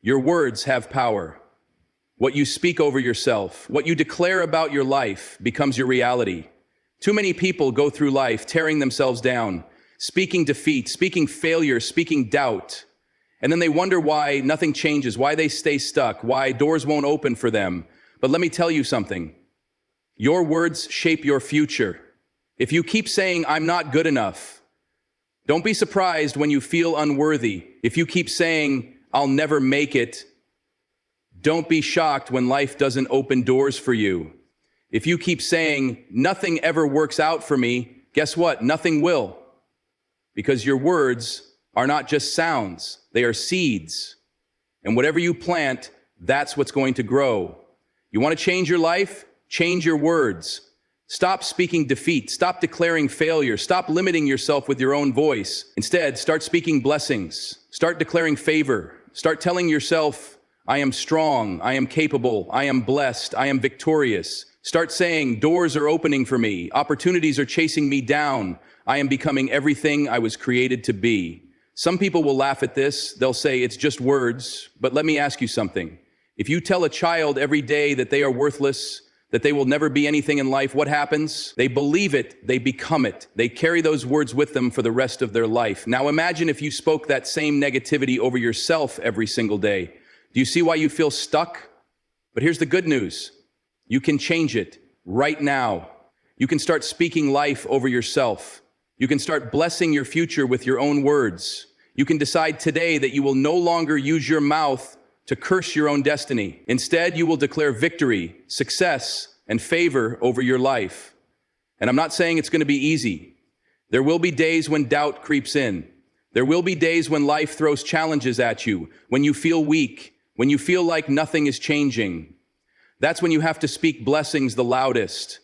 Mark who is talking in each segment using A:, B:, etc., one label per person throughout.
A: Your words have power. What you speak over yourself, what you declare about your life becomes your reality. Too many people go through life tearing themselves down, speaking defeat, speaking failure, speaking doubt. And then they wonder why nothing changes, why they stay stuck, why doors won't open for them. But let me tell you something. Your words shape your future. If you keep saying, "I'm not good enough," don't be surprised when you feel unworthy. If you keep saying, "I'll never make it," don't be shocked when life doesn't open doors for you. If you keep saying, "Nothing ever works out for me," guess what? Nothing will. Because your words are not just sounds, they are seeds. And whatever you plant, that's what's going to grow. You want to change your life? Change your words. Stop speaking defeat. Stop declaring failure. Stop limiting yourself with your own voice. Instead, start speaking blessings. Start declaring favor. Start telling yourself, "I am strong. I am capable. I am blessed. I am victorious." Start saying, "Doors are opening for me. Opportunities are chasing me down. I am becoming everything I was created to be." Some people will laugh at this. They'll say it's just words. But let me ask you something. If you tell a child every day that they are worthless, that they will never be anything in life, what happens? They believe it, they become it. They carry those words with them for the rest of their life. Now imagine if you spoke that same negativity over yourself every single day. Do you see why you feel stuck? But here's the good news. You can change it right now. You can start speaking life over yourself. You can start blessing your future with your own words. You can decide today that you will no longer use your mouth to curse your own destiny. Instead, you will declare victory, success, and favor over your life. And I'm not saying it's going to be easy. There will be days when doubt creeps in. There will be days when life throws challenges at you, when you feel weak, when you feel like nothing is changing. That's when you have to speak blessings the loudest.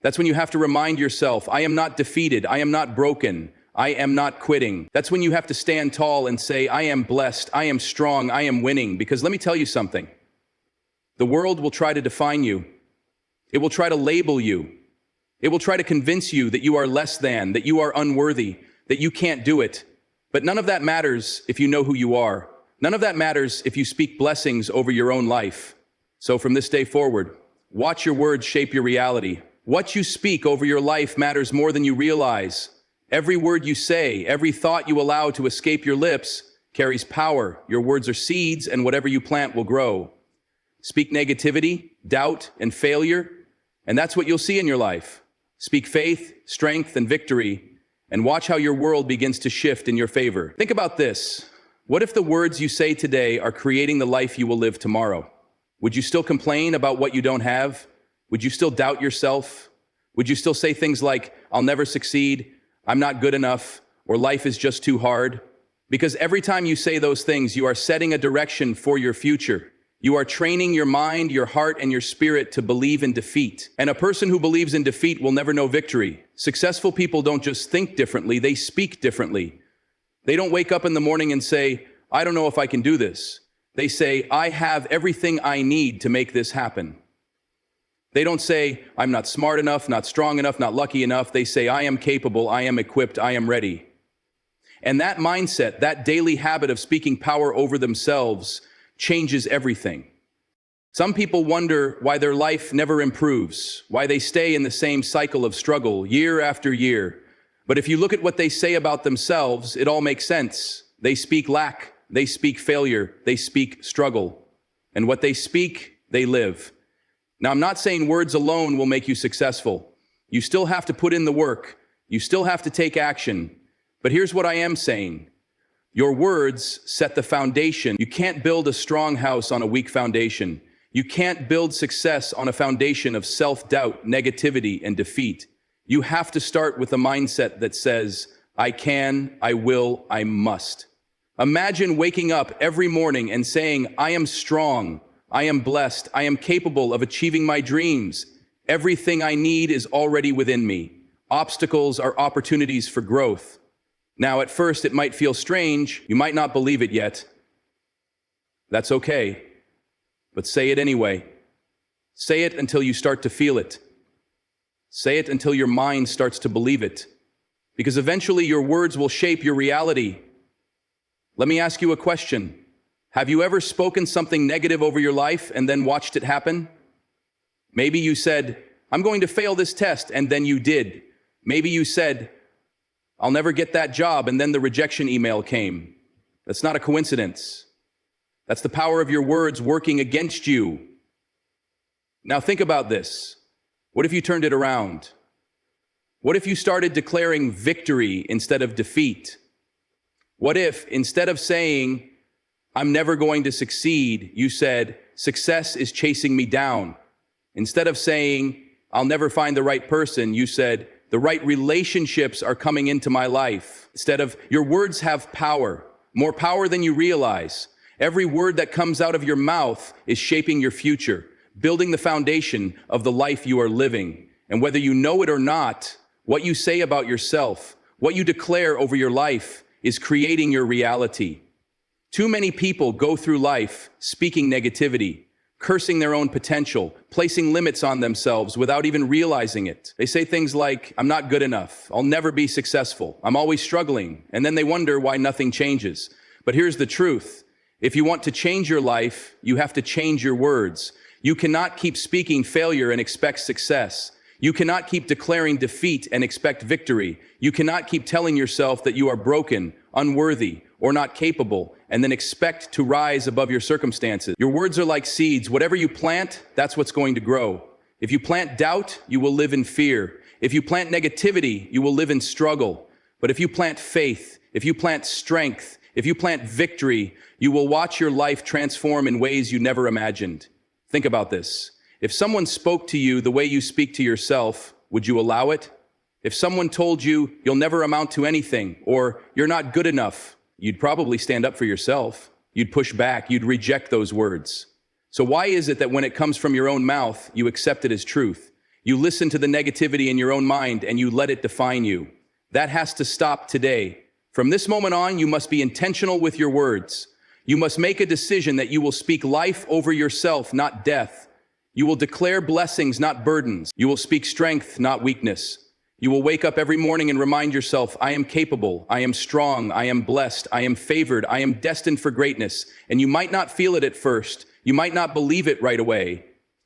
A: That's when you have to remind yourself, "I am not defeated. I am not broken. I am not quitting." That's when you have to stand tall and say, "I am blessed, I am strong, I am winning." Because let me tell you something. The world will try to define you. It will try to label you. It will try to convince you that you are less than, that you are unworthy, that you can't do it. But none of that matters if you know who you are. None of that matters if you speak blessings over your own life. So from this day forward, watch your words shape your reality. What you speak over your life matters more than you realize. Every word you say, every thought you allow to escape your lips carries power. Your words are seeds, and whatever you plant will grow. Speak negativity, doubt, and failure, and that's what you'll see in your life. Speak faith, strength, and victory, and watch how your world begins to shift in your favor. Think about this. What if the words you say today are creating the life you will live tomorrow? Would you still complain about what you don't have? Would you still doubt yourself? Would you still say things like, "I'll never succeed, I'm not good enough," or "Life is just too hard"? Because every time you say those things, you are setting a direction for your future. You are training your mind, your heart, and your spirit to believe in defeat. And a person who believes in defeat will never know victory. Successful people don't just think differently, they speak differently. They don't wake up in the morning and say, "I don't know if I can do this." They say, "I have everything I need to make this happen." They don't say, "I'm not smart enough, not strong enough, not lucky enough." They say, "I am capable, I am equipped, I am ready." And that mindset, that daily habit of speaking power over themselves, changes everything. Some people wonder why their life never improves, why they stay in the same cycle of struggle year after year. But if you look at what they say about themselves, it all makes sense. They speak lack, they speak failure, they speak struggle. And what they speak, they live. Now, I'm not saying words alone will make you successful. You still have to put in the work. You still have to take action. But here's what I am saying. Your words set the foundation. You can't build a strong house on a weak foundation. You can't build success on a foundation of self-doubt, negativity, and defeat. You have to start with a mindset that says, "I can, I will, I must." Imagine waking up every morning and saying, "I am strong. I am blessed. I am capable of achieving my dreams. Everything I need is already within me. Obstacles are opportunities for growth." Now, at first, it might feel strange. You might not believe it yet. That's okay. But say it anyway. Say it until you start to feel it. Say it until your mind starts to believe it. Because eventually your words will shape your reality. Let me ask you a question. Have you ever spoken something negative over your life and then watched it happen? Maybe you said, I'm going to fail this test, and then you did. Maybe you said, I'll never get that job, and then the rejection email came. That's not a coincidence. That's the power of your words working against you. Now think about this. What if you turned it around? What if you started declaring victory instead of defeat? What if, instead of saying, I'm never going to succeed, you said, success is chasing me down? Instead of saying, I'll never find the right person, you said, the right relationships are coming into my life. Instead of, your words have power, more power than you realize. Every word that comes out of your mouth is shaping your future, building the foundation of the life you are living. And whether you know it or not, what you say about yourself, what you declare over your life, is creating your reality. Too many people go through life speaking negativity, cursing their own potential, placing limits on themselves without even realizing it. They say things like, I'm not good enough, I'll never be successful, I'm always struggling, and then they wonder why nothing changes. But here's the truth. If you want to change your life, you have to change your words. You cannot keep speaking failure and expect success. You cannot keep declaring defeat and expect victory. You cannot keep telling yourself that you are broken, unworthy, or not capable, and then expect to rise above your circumstances. Your words are like seeds. Whatever you plant, that's what's going to grow. If you plant doubt, you will live in fear. If you plant negativity, you will live in struggle. But if you plant faith, if you plant strength, if you plant victory, you will watch your life transform in ways you never imagined. Think about this. If someone spoke to you the way you speak to yourself, would you allow it? If someone told you you'll never amount to anything, or you're not good enough, you'd probably stand up for yourself. You'd push back, you'd reject those words. So why is it that when it comes from your own mouth, you accept it as truth? You listen to the negativity in your own mind and you let it define you. That has to stop today. From this moment on, you must be intentional with your words. You must make a decision that you will speak life over yourself, not death. You will declare blessings, not burdens. You will speak strength, not weakness. You will wake up every morning and remind yourself, I am capable, I am strong, I am blessed, I am favored, I am destined for greatness. And you might not feel it at first. You might not believe it right away.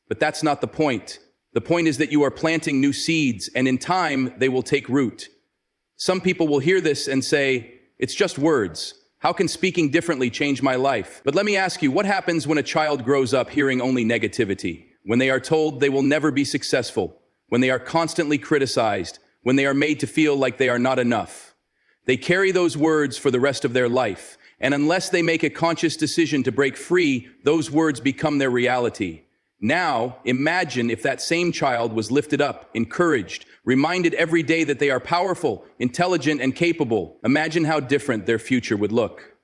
A: But that's not the point. The point is that you are planting new seeds, and in time, they will take root. Some people will hear this and say, it's just words. How can speaking differently change my life? But let me ask you, what happens when a child grows up hearing only negativity? When they are told they will never be successful, when they are constantly criticized, when they are made to feel like they are not enough. They carry those words for the rest of their life, and unless they make a conscious decision to break free, those words become their reality. Now, imagine if that same child was lifted up, encouraged, reminded every day that they are powerful, intelligent, and capable. Imagine how different their future would look.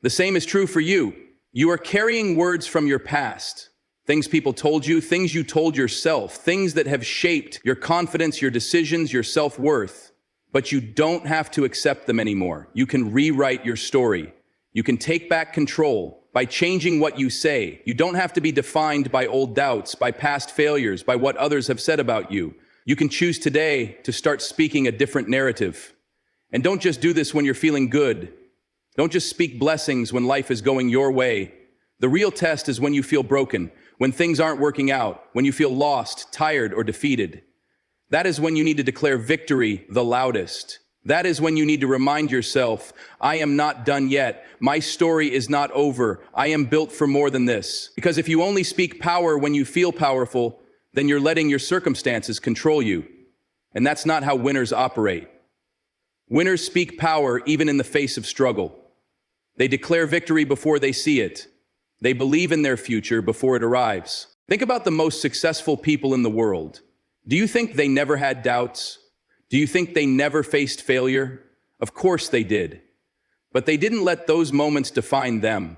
A: The same is true for you. You are carrying words from your past. Things people told you, things you told yourself, things that have shaped your confidence, your decisions, your self-worth. But you don't have to accept them anymore. You can rewrite your story. You can take back control by changing what you say. You don't have to be defined by old doubts, by past failures, by what others have said about you. You can choose today to start speaking a different narrative. And don't just do this when you're feeling good. Don't just speak blessings when life is going your way. The real test is when you feel broken, when things aren't working out, when you feel lost, tired, or defeated. That is when you need to declare victory the loudest. That is when you need to remind yourself, I am not done yet. My story is not over. I am built for more than this. Because if you only speak power when you feel powerful, then you're letting your circumstances control you. And that's not how winners operate. Winners speak power even in the face of struggle. They declare victory before they see it. They believe in their future before it arrives. Think about the most successful people in the world. Do you think they never had doubts? Do you think they never faced failure? Of course they did. But they didn't let those moments define them.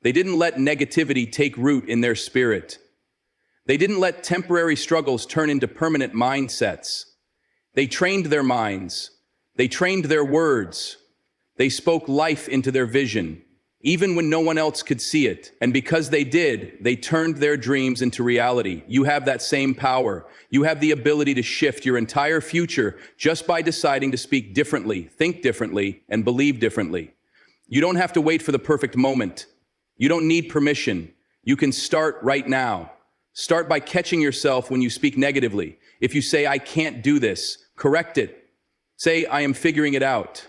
A: They didn't let negativity take root in their spirit. They didn't let temporary struggles turn into permanent mindsets. They trained their minds. They trained their words. They spoke life into their vision, even when no one else could see it. And because they did, they turned their dreams into reality. You have that same power. You have the ability to shift your entire future just by deciding to speak differently, think differently, and believe differently. You don't have to wait for the perfect moment. You don't need permission. You can start right now. Start by catching yourself when you speak negatively. If you say, I can't do this, correct it. Say, I am figuring it out.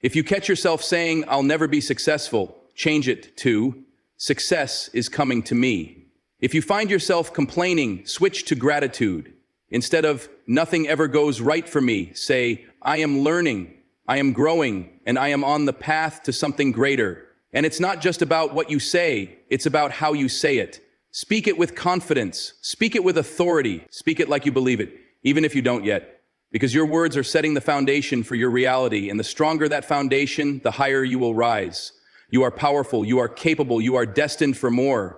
A: If you catch yourself saying, I'll never be successful, change it to, success is coming to me. If you find yourself complaining, switch to gratitude. Instead of, nothing ever goes right for me, say, I am learning, I am growing, and I am on the path to something greater. And it's not just about what you say, it's about how you say it. Speak it with confidence. Speak it with authority. Speak it like you believe it, even if you don't yet. Because your words are setting the foundation for your reality, and the stronger that foundation, the higher you will rise. You are powerful, you are capable, you are destined for more.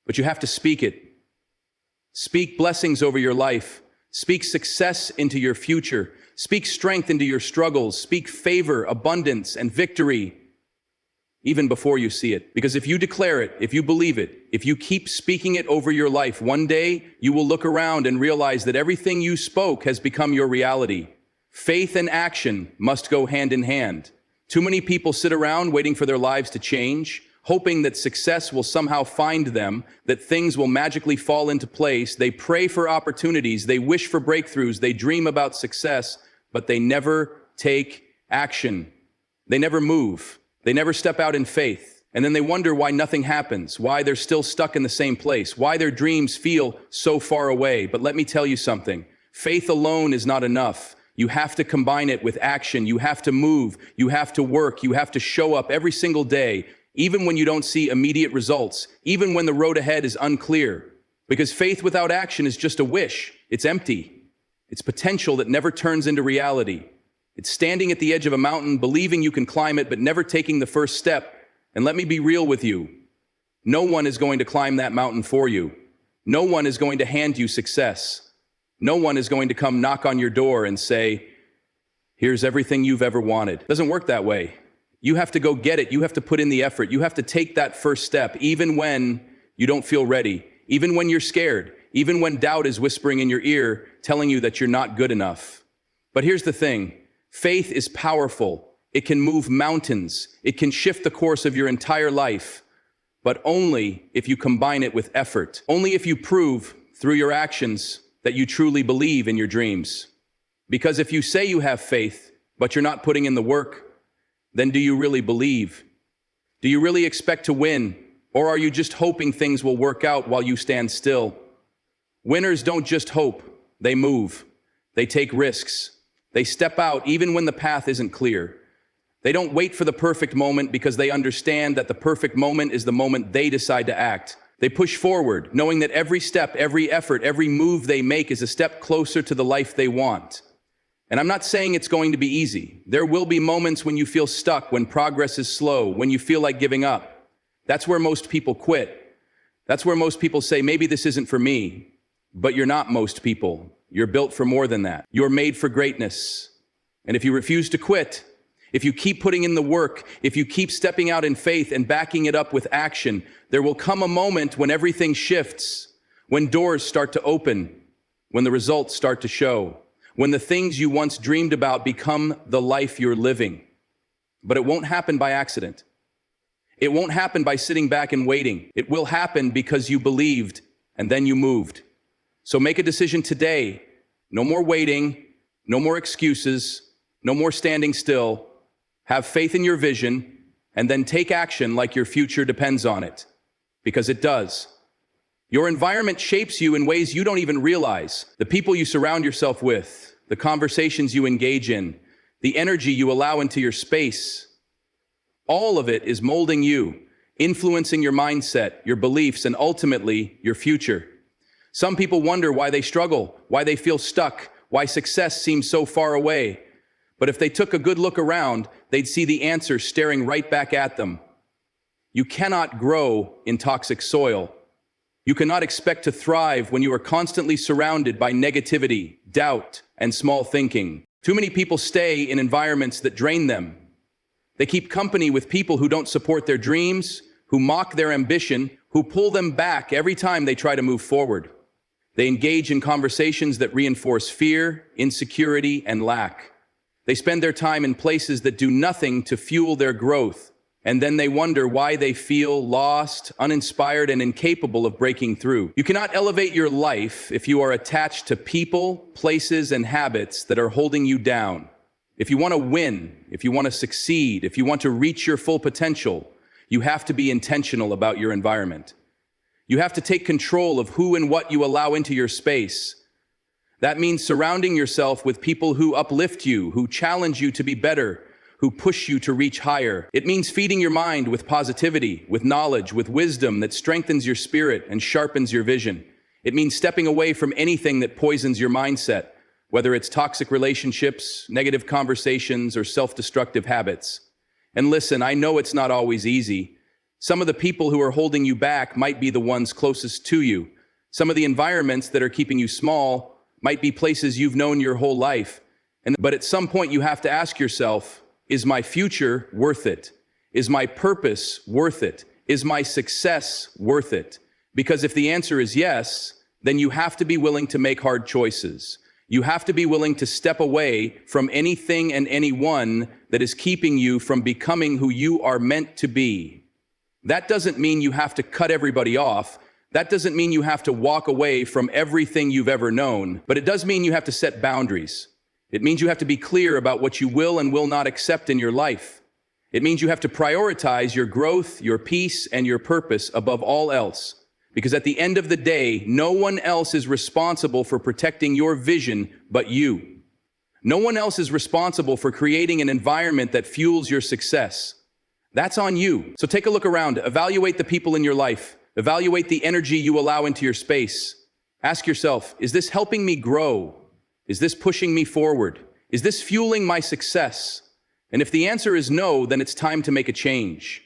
A: But you have to speak it. Speak blessings over your life. Speak success into your future. Speak strength into your struggles. Speak favor, abundance, and victory, even before you see it. Because if you declare it, if you believe it, if you keep speaking it over your life, one day you will look around and realize that everything you spoke has become your reality. Faith and action must go hand in hand. Too many people sit around waiting for their lives to change, hoping that success will somehow find them, that things will magically fall into place. They pray for opportunities, they wish for breakthroughs, they dream about success, but they never take action. They never move. They never step out in faith. And then they wonder why nothing happens, why they're still stuck in the same place, why their dreams feel so far away. But let me tell you something. Faith alone is not enough. You have to combine it with action. You have to move. You have to work. You have to show up every single day, even when you don't see immediate results, even when the road ahead is unclear. Because faith without action is just a wish. It's empty. It's potential that never turns into reality. It's standing at the edge of a mountain, believing you can climb it, but never taking the first step. And let me be real with you. No one is going to climb that mountain for you. No one is going to hand you success. No one is going to come knock on your door and say, here's everything you've ever wanted. It doesn't work that way. You have to go get it. You have to put in the effort. You have to take that first step, even when you don't feel ready, even when you're scared, even when doubt is whispering in your ear, telling you that you're not good enough. But here's the thing. Faith is powerful. It can move mountains. It can shift the course of your entire life, but only if you combine it with effort. Only if you prove through your actions that you truly believe in your dreams. Because if you say you have faith, but you're not putting in the work, then do you really believe? Do you really expect to win? Or are you just hoping things will work out while you stand still? Winners don't just hope, they move. They take risks. They step out even when the path isn't clear. They don't wait for the perfect moment because they understand that the perfect moment is the moment they decide to act. They push forward, knowing that every step, every effort, every move they make is a step closer to the life they want. And I'm not saying it's going to be easy. There will be moments when you feel stuck, when progress is slow, when you feel like giving up. That's where most people quit. That's where most people say, maybe this isn't for me. But you're not most people. You're built for more than that. You're made for greatness. And if you refuse to quit, if you keep putting in the work, if you keep stepping out in faith and backing it up with action, there will come a moment when everything shifts, when doors start to open, when the results start to show, when the things you once dreamed about become the life you're living. But it won't happen by accident. It won't happen by sitting back and waiting. It will happen because you believed and then you moved. So make a decision today. No more waiting, no more excuses, no more standing still. Have faith in your vision and then take action like your future depends on it. Because it does. Your environment shapes you in ways you don't even realize. The people you surround yourself with, the conversations you engage in, the energy you allow into your space, all of it is molding you, influencing your mindset, your beliefs, and ultimately your future. Some people wonder why they struggle, why they feel stuck, why success seems so far away. But if they took a good look around, they'd see the answer staring right back at them. You cannot grow in toxic soil. You cannot expect to thrive when you are constantly surrounded by negativity, doubt, and small thinking. Too many people stay in environments that drain them. They keep company with people who don't support their dreams, who mock their ambition, who pull them back every time they try to move forward. They engage in conversations that reinforce fear, insecurity, and lack. They spend their time in places that do nothing to fuel their growth. And then they wonder why they feel lost, uninspired, and incapable of breaking through. You cannot elevate your life if you are attached to people, places, and habits that are holding you down. If you want to win, if you want to succeed, if you want to reach your full potential, you have to be intentional about your environment. You have to take control of who and what you allow into your space. That means surrounding yourself with people who uplift you, who challenge you to be better, who push you to reach higher. It means feeding your mind with positivity, with knowledge, with wisdom that strengthens your spirit and sharpens your vision. It means stepping away from anything that poisons your mindset, whether it's toxic relationships, negative conversations, or self-destructive habits. And listen, I know it's not always easy. Some of the people who are holding you back might be the ones closest to you. Some of the environments that are keeping you small might be places you've known your whole life. But at some point you have to ask yourself, is my future worth it? Is my purpose worth it? Is my success worth it? Because if the answer is yes, then you have to be willing to make hard choices. You have to be willing to step away from anything and anyone that is keeping you from becoming who you are meant to be. That doesn't mean you have to cut everybody off. That doesn't mean you have to walk away from everything you've ever known, but it does mean you have to set boundaries. It means you have to be clear about what you will and will not accept in your life. It means you have to prioritize your growth, your peace, and your purpose above all else. Because at the end of the day, no one else is responsible for protecting your vision but you. No one else is responsible for creating an environment that fuels your success. That's on you. So take a look around, evaluate the people in your life, evaluate the energy you allow into your space. Ask yourself, is this helping me grow? Is this pushing me forward? Is this fueling my success? And if the answer is no, then it's time to make a change.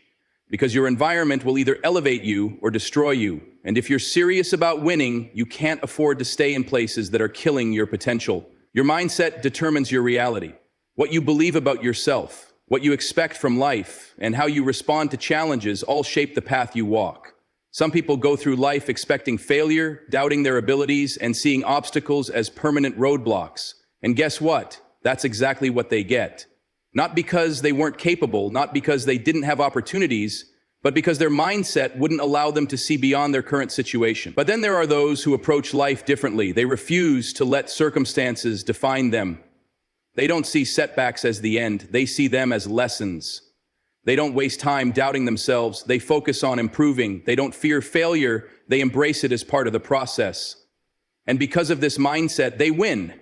A: Because your environment will either elevate you or destroy you. And if you're serious about winning, you can't afford to stay in places that are killing your potential. Your mindset determines your reality. What you believe about yourself, what you expect from life, and how you respond to challenges all shape the path you walk. Some people go through life expecting failure, doubting their abilities, and seeing obstacles as permanent roadblocks. And guess what? That's exactly what they get. Not because they weren't capable, not because they didn't have opportunities, but because their mindset wouldn't allow them to see beyond their current situation. But then there are those who approach life differently. They refuse to let circumstances define them. They don't see setbacks as the end. They see them as lessons. They don't waste time doubting themselves. They focus on improving. They don't fear failure. They embrace it as part of the process. And because of this mindset, they win.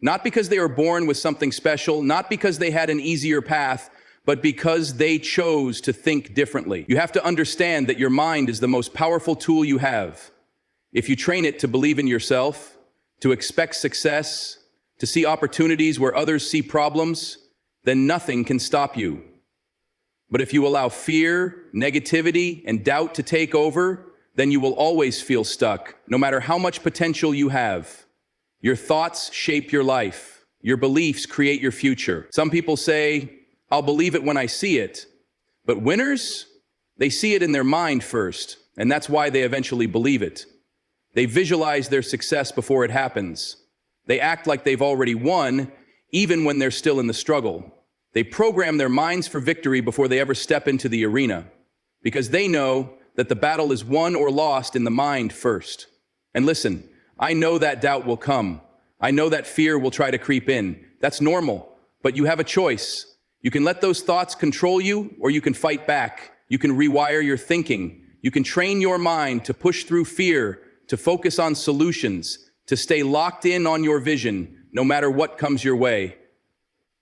A: Not because they were born with something special, not because they had an easier path, but because they chose to think differently. You have to understand that your mind is the most powerful tool you have. If you train it to believe in yourself, to expect success, to see opportunities where others see problems, then nothing can stop you. But if you allow fear, negativity, and doubt to take over, then you will always feel stuck, no matter how much potential you have. Your thoughts shape your life. Your beliefs create your future. Some people say, I'll believe it when I see it. But winners, they see it in their mind first, and that's why they eventually believe it. They visualize their success before it happens. They act like they've already won, even when they're still in the struggle. They program their minds for victory before they ever step into the arena, because they know that the battle is won or lost in the mind first. And listen, I know that doubt will come. I know that fear will try to creep in. That's normal, but you have a choice. You can let those thoughts control you, or you can fight back. You can rewire your thinking. You can train your mind to push through fear, to focus on solutions, to stay locked in on your vision, no matter what comes your way.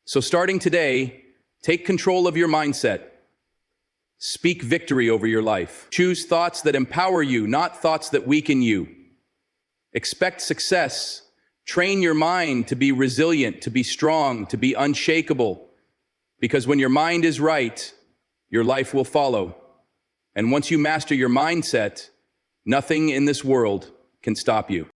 A: So starting today, take control of your mindset. Speak victory over your life. Choose thoughts that empower you, not thoughts that weaken you. Expect success. Train your mind to be resilient, to be strong, to be unshakable. Because when your mind is right, your life will follow. And once you master your mindset, nothing in this world can stop you.